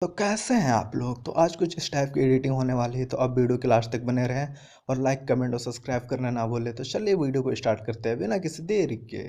तो कैसे हैं आप लोग। तो आज कुछ इस टाइप की एडिटिंग होने वाली है, तो अब वीडियो के लास्ट तक बने रहें और लाइक कमेंट और सब्सक्राइब करना ना भूलें। तो चलिए वीडियो को स्टार्ट करते हैं बिना किसी देरी के।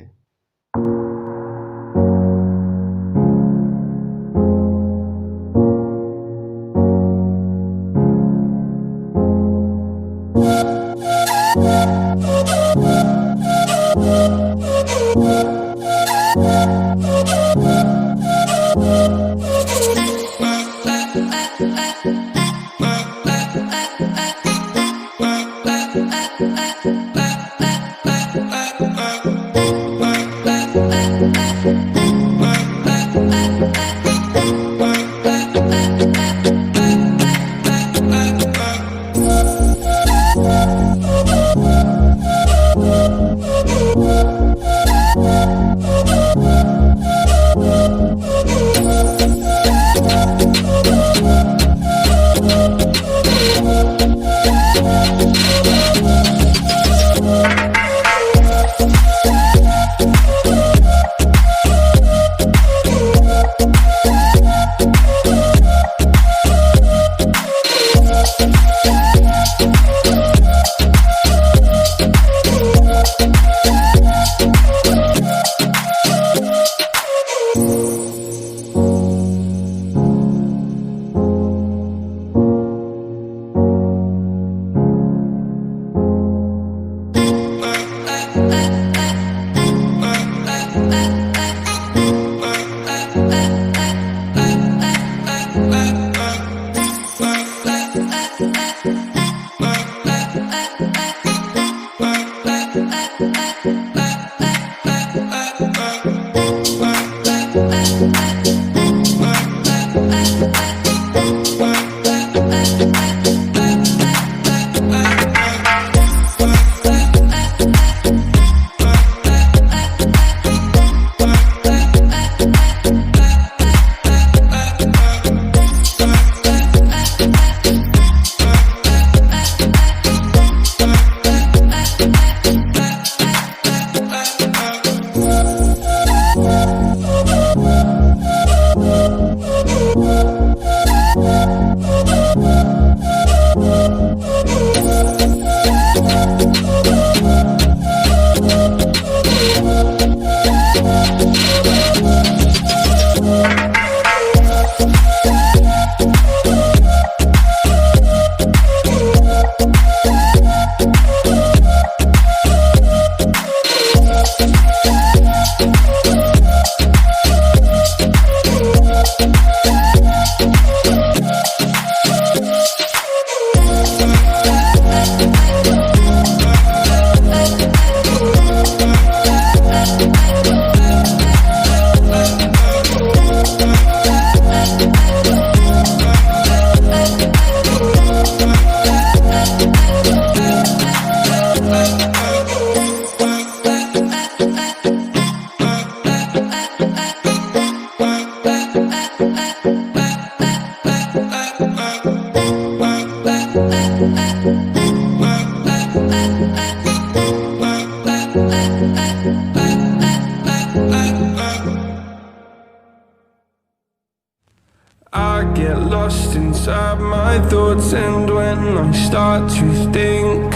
I get lost inside my thoughts, and when I start to think,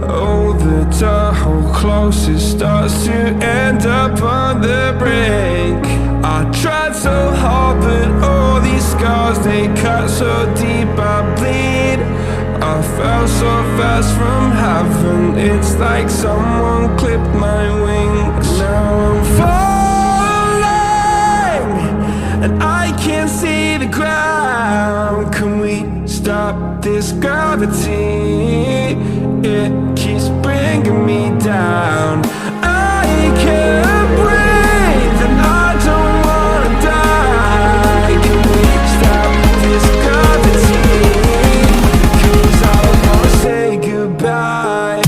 oh, the tunnel closes starts to end up on the brink. I tried so hard, but all these scars, they cut so deep I bleed. I fell so fast from heaven, it's like someone clipped my wings. Now I'm falling, and I can't see the ground. Can we stop this gravity? It keeps bringing me down. I can't breathe, and I don't wanna die. Can we stop this gravity? 'Cause I wanna say goodbye.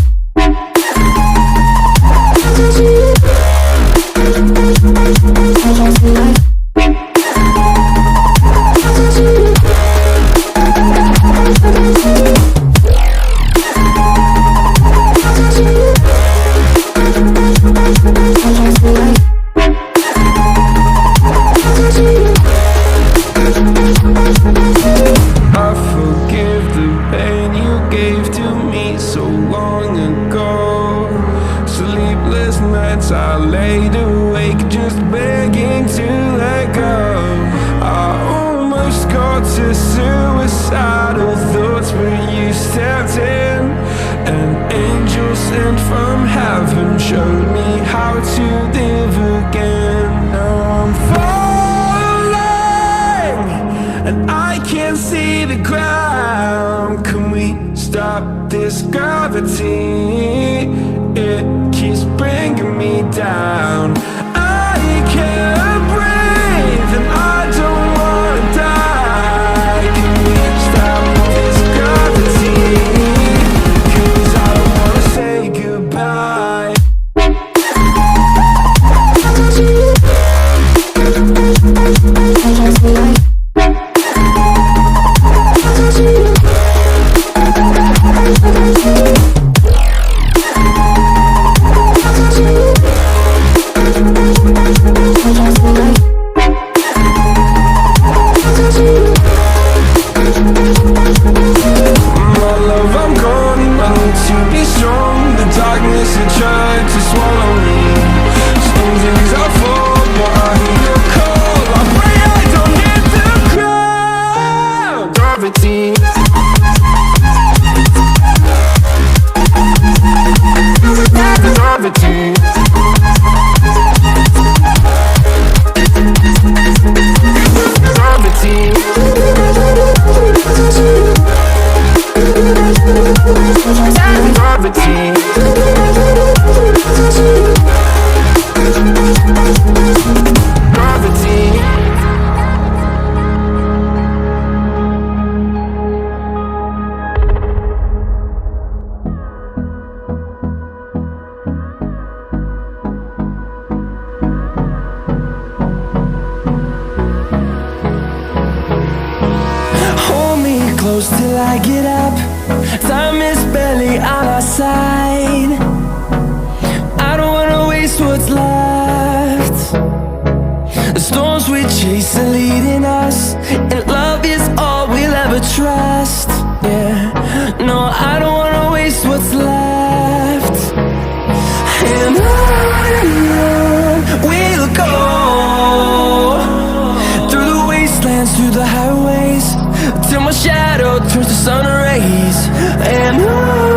I forgive the pain you gave to me so long ago. Sleepless nights I laid awake just begging to let go. I almost got to suicidal thoughts, but you stepped in. An angel sent from heaven showed me how to live again. Now I'm falling and I can't see the ground. Can we stop this gravity? It keeps bringing me down. I can't breathe and I don't wanna die. Can we stop this gravity? 'Cause I don't wanna say goodbye. Till I get up, time is barely on our side. I don't wanna waste what's left. The storms we chase are leading us, and love is all we'll ever trust. Yeah, no, I don't wanna waste what's left. And on we'll go, through the wastelands, through the highways, till my shadow turns to sun rays. And on